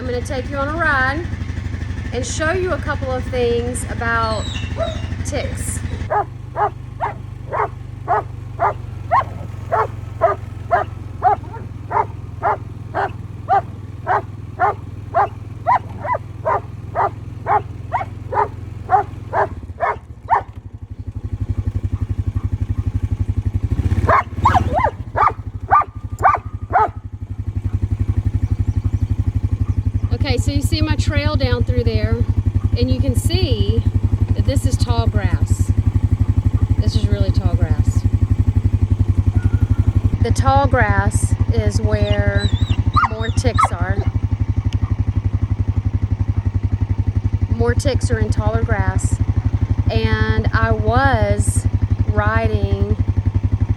going to take you on a ride and show you a couple of things about ticks. Okay, so you see my trail down through there, and you can see that this is tall grass. This is really tall grass. The tall grass is where more ticks are. More ticks are in taller grass. And I was riding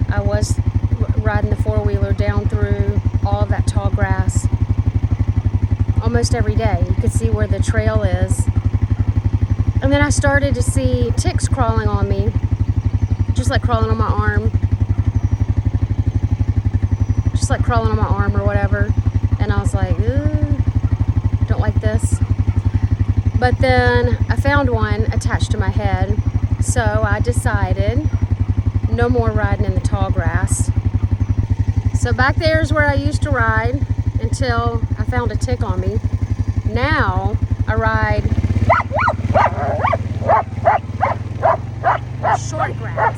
the four-wheeler down through all of that tall grass almost every day. You could see where the trail is. And then I started to see ticks crawling on me, just like crawling on my arm. Just like crawling on my arm or whatever. And I was like, don't like this. But then I found one attached to my head. So I decided no more riding in the tall grass. So back there is where I used to ride until I found a tick on me. Now I ride short grass.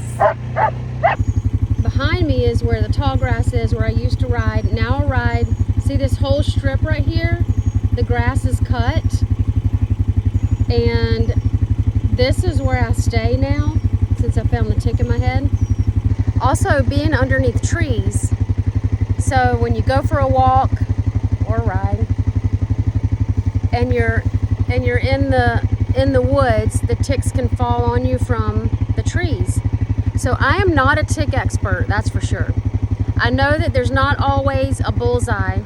Behind me is where the tall grass is, where I used to ride. Now I ride, see this whole strip right here? The grass is cut. And this is where I stay now, since I found the tick in my head. Also, being underneath trees. So when you go for a walk or a ride, and you're in the woods, the ticks can fall on you from the trees. So I am not a tick expert, that's for sure. I know that there's not always a bullseye.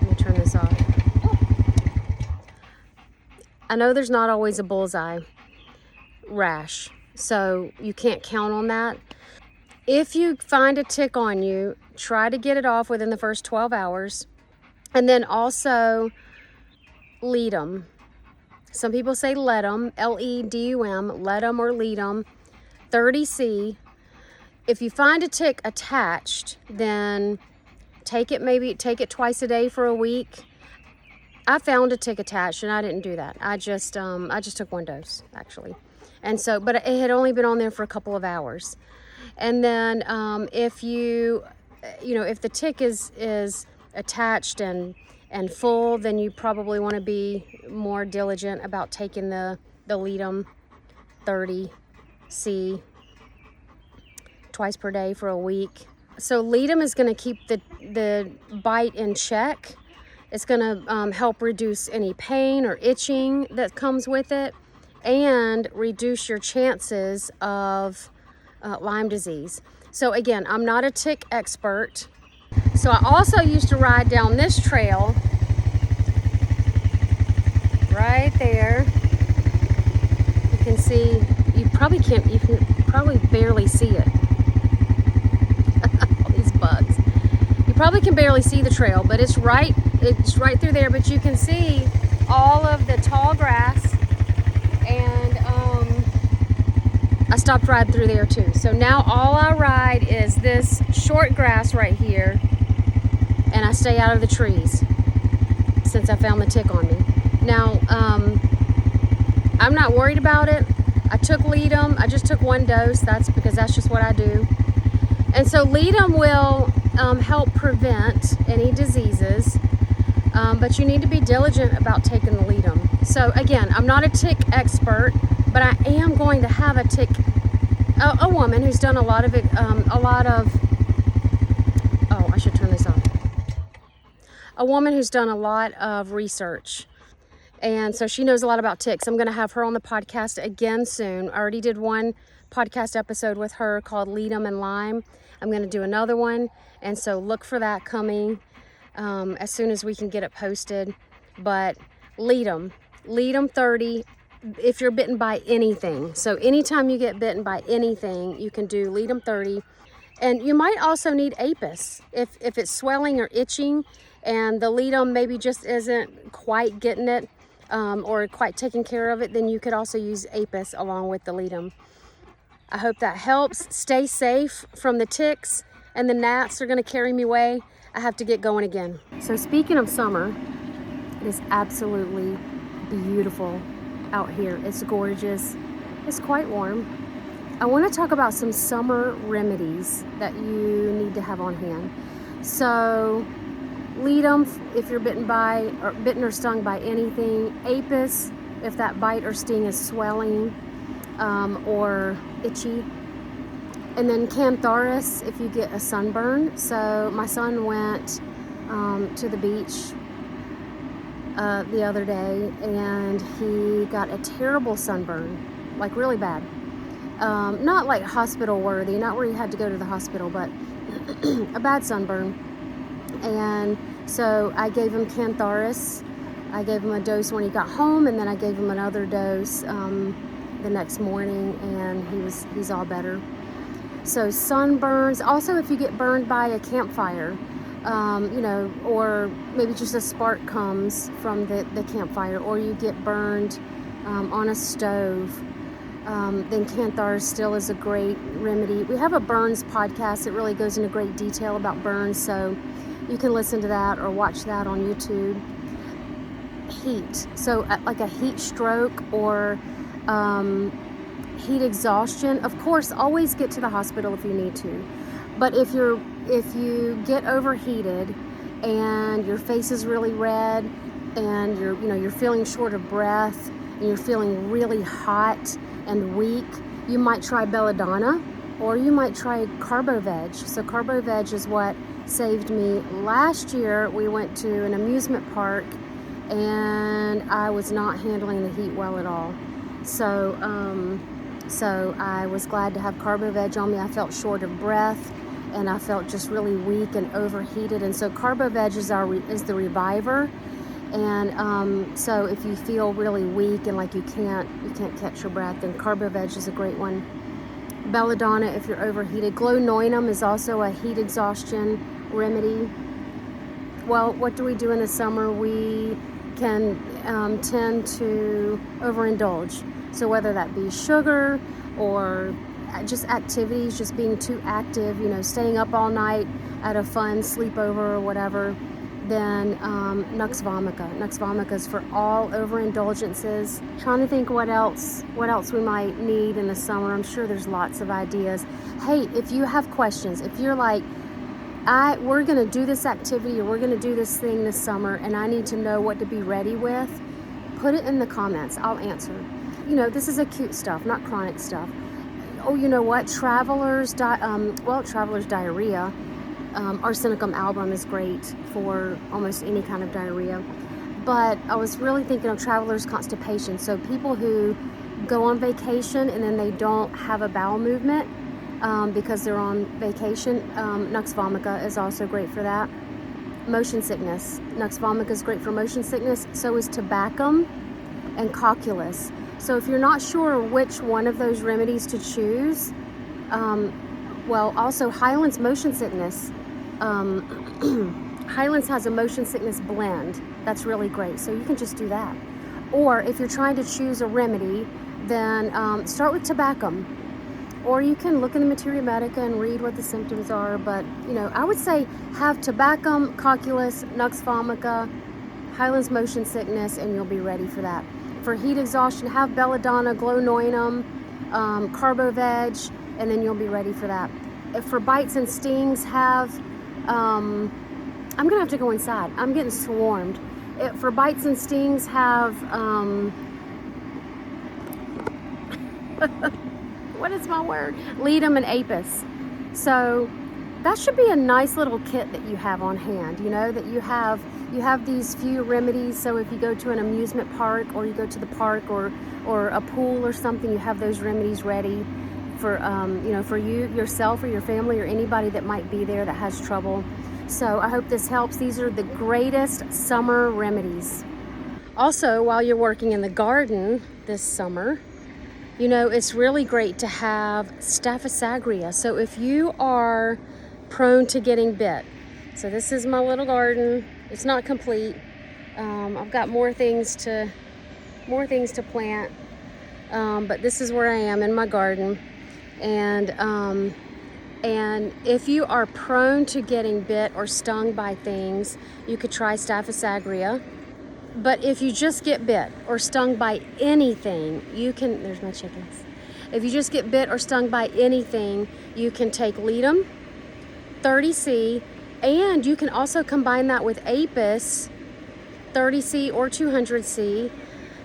Let me turn this off. I know there's not always a bullseye rash, so you can't count on that. If you find a tick on you, try to get it off within the first 12 hours. And then also lead them. Some people say let them, L-E-D-U-M, let them or lead them. 30C. If you find a tick attached, then take it twice a day for a week. I found a tick attached and I didn't do that. I just took one dose actually. And so, but it had only been on there for a couple of hours. And then if if the tick is attached and full, then you probably want to be more diligent about taking the Leadum 30C twice per day for a week. So Leadum is going to keep the bite in check. It's going to help reduce any pain or itching that comes with it, and reduce your chances of Lyme disease. So again, I'm not a tick expert. So I also used to ride down this trail right there. You can see, you can probably barely see it. All these bugs. You probably can barely see the trail, but it's right through there. But you can see all of the tall grass, and I stopped riding through there too. So now all I ride is this short grass right here, and I stay out of the trees since I found the tick on me. Now, I'm not worried about it. I took Leadum. I just took one dose. That's because that's just what I do. And so Leadum will help prevent any diseases, but you need to be diligent about taking the Leadum. So again, I'm not a tick expert, but I am going to have a woman who's done a lot of a woman who's done a lot of research. And so she knows a lot about ticks. I'm going to have her on the podcast again soon. I already did one podcast episode with her called Leadum and Lyme. I'm going to do another one. And so look for that coming as soon as we can get it posted. But Leadum 30, if you're bitten by anything. So anytime you get bitten by anything, you can do Leadum 30. And you might also need Apis. If it's swelling or itching, and the ledum maybe just isn't quite getting it or quite taking care of it, then you could also use Apis along with the ledum. I hope that helps. Stay safe from the ticks, and the gnats are going to carry me away. I have to get going again. So speaking of summer, it is absolutely beautiful out here. It's gorgeous. It's quite warm. I want to talk about some summer remedies that you need to have on hand. So ledum, if you're bitten or stung by anything. Apis, if that bite or sting is swelling or itchy. And then cantharis, if you get a sunburn. So my son went to the beach the other day, and he got a terrible sunburn, like really bad. Not like hospital worthy, not where he had to go to the hospital, but a bad sunburn. And so I gave him cantharis. I gave him a dose when he got home, and then I gave him another dose the next morning, and he's all better. So sunburns, also if you get burned by a campfire, or maybe just a spark comes from the campfire, or you get burned on a stove, then cantharis still is a great remedy. We have a burns podcast that really goes into great detail about burns, so you can listen to that or watch that on YouTube. Heat, so like a heat stroke or heat exhaustion, of course, always get to the hospital if you need to. But if you get overheated and your face is really red and you're feeling short of breath and you're feeling really hot and weak, you might try belladonna, or you might try Carbo-Veg. So Carbo-Veg is what saved me last year. We went to an amusement park and I was not handling the heat well at all. So I was glad to have Carbo-Veg on me. I felt short of breath and I felt just really weak and overheated. And so Carbo-Veg is the reviver. And so if you feel really weak and like you can't catch your breath, then Carbo-Veg is a great one. Belladonna if you're overheated. Glow-Noinum is also a heat exhaustion remedy. Well, what do we do in the summer? We can tend to overindulge. So whether that be sugar or just activities, just being too active, staying up all night at a fun sleepover or whatever, then Nux Vomica. Nux Vomica is for all overindulgences. Trying to think what else we might need in the summer. I'm sure there's lots of ideas. Hey, if you have questions, if you're like, we're going to do this activity or we're going to do this thing this summer and I need to know what to be ready with, put it in the comments. I'll answer. This is acute stuff, not chronic stuff. Oh, you know what? Traveler's diarrhea. Arsenicum album is great for almost any kind of diarrhea. But I was really thinking of traveler's constipation. So people who go on vacation and then they don't have a bowel movement because they're on vacation, Nux Vomica is also great for that. Motion sickness. Nux Vomica is great for motion sickness. So is Tobacum and Cocculus. So if you're not sure which one of those remedies to choose, also Highland's motion sickness. Highland's has a motion sickness blend. That's really great. So you can just do that. Or if you're trying to choose a remedy, then start with Tobacum. Or you can look in the Materia Medica and read what the symptoms are. But, I would say have Tobacum, Cocculus, Nux Vomica, Highland's motion sickness, and you'll be ready for that. For heat exhaustion, have Belladonna, Glow-Noinum, Carbo-Veg, and then you'll be ready for that. If for bites and stings, have, I'm gonna have to go inside. I'm getting swarmed. For bites and stings, have, what is my word? Ledum and Apis. So that should be a nice little kit that you have on hand, that you have these few remedies. So if you go to an amusement park or you go to the park or a pool or something, you have those remedies ready for for you, yourself, or your family, or anybody that might be there that has trouble. So I hope this helps. These are the greatest summer remedies. Also, while you're working in the garden this summer, it's really great to have Staphysagria. So if you are prone to getting bit, so this is my little garden. It's not complete. I've got more things to plant, but this is where I am in my garden. And if you are prone to getting bit or stung by things, you could try Staphylococcus aureus. But if you just get bit or stung by anything, you can, there's my chickens. If you just get bit or stung by anything, you can take Ledum 30C, and you can also combine that with Apis 30C or 200C.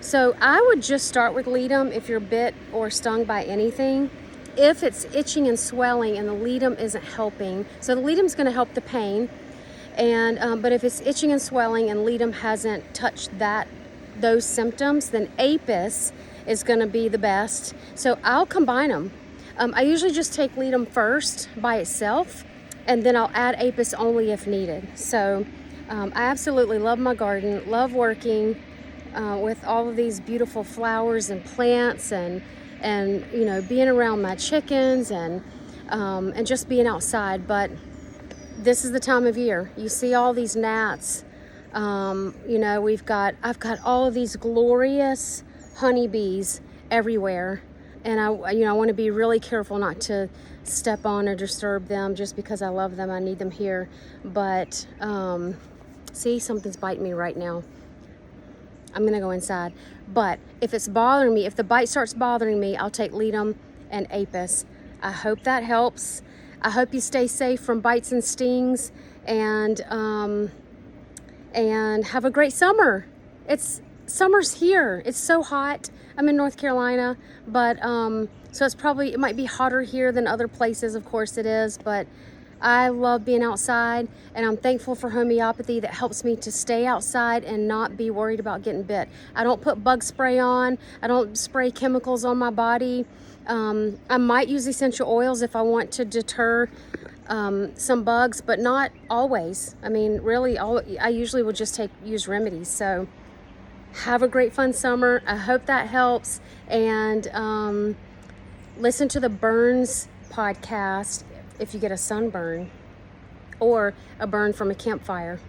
So I would just start with Ledum if you're bit or stung by anything. If it's itching and swelling and the Ledum isn't helping, so the Ledum's going to help the pain, and but if it's itching and swelling and Ledum hasn't touched those symptoms, then Apis is going to be the best. So I'll combine them. I usually just take Ledum first by itself, and then I'll add Apis only if needed. So I absolutely love my garden, love working with all of these beautiful flowers and plants, and you know, being around my chickens and just being outside. But this is the time of year. You see all these gnats. You know, I've got all of these glorious honeybees everywhere, and I want to be really careful not to step on or disturb them just because I love them. I need them here. But see, something's biting me right now. I'm gonna go inside. But if it's bothering me, if the bite starts bothering me, I'll take Ledum and Apis. I hope that helps. I hope you stay safe from bites and stings, and have a great summer. Summer's here. It's so hot. I'm in North Carolina, but so it might be hotter here than other places. Of course it is, but I love being outside, and I'm thankful for homeopathy that helps me to stay outside and not be worried about getting bit. I don't put bug spray on. I don't spray chemicals on my body. I might use essential oils if I want to deter some bugs, but not always. I mean, really, I usually will just use Remedies. So have a great fun summer. I hope that helps, and listen to the Burns podcast if you get a sunburn or a burn from a campfire.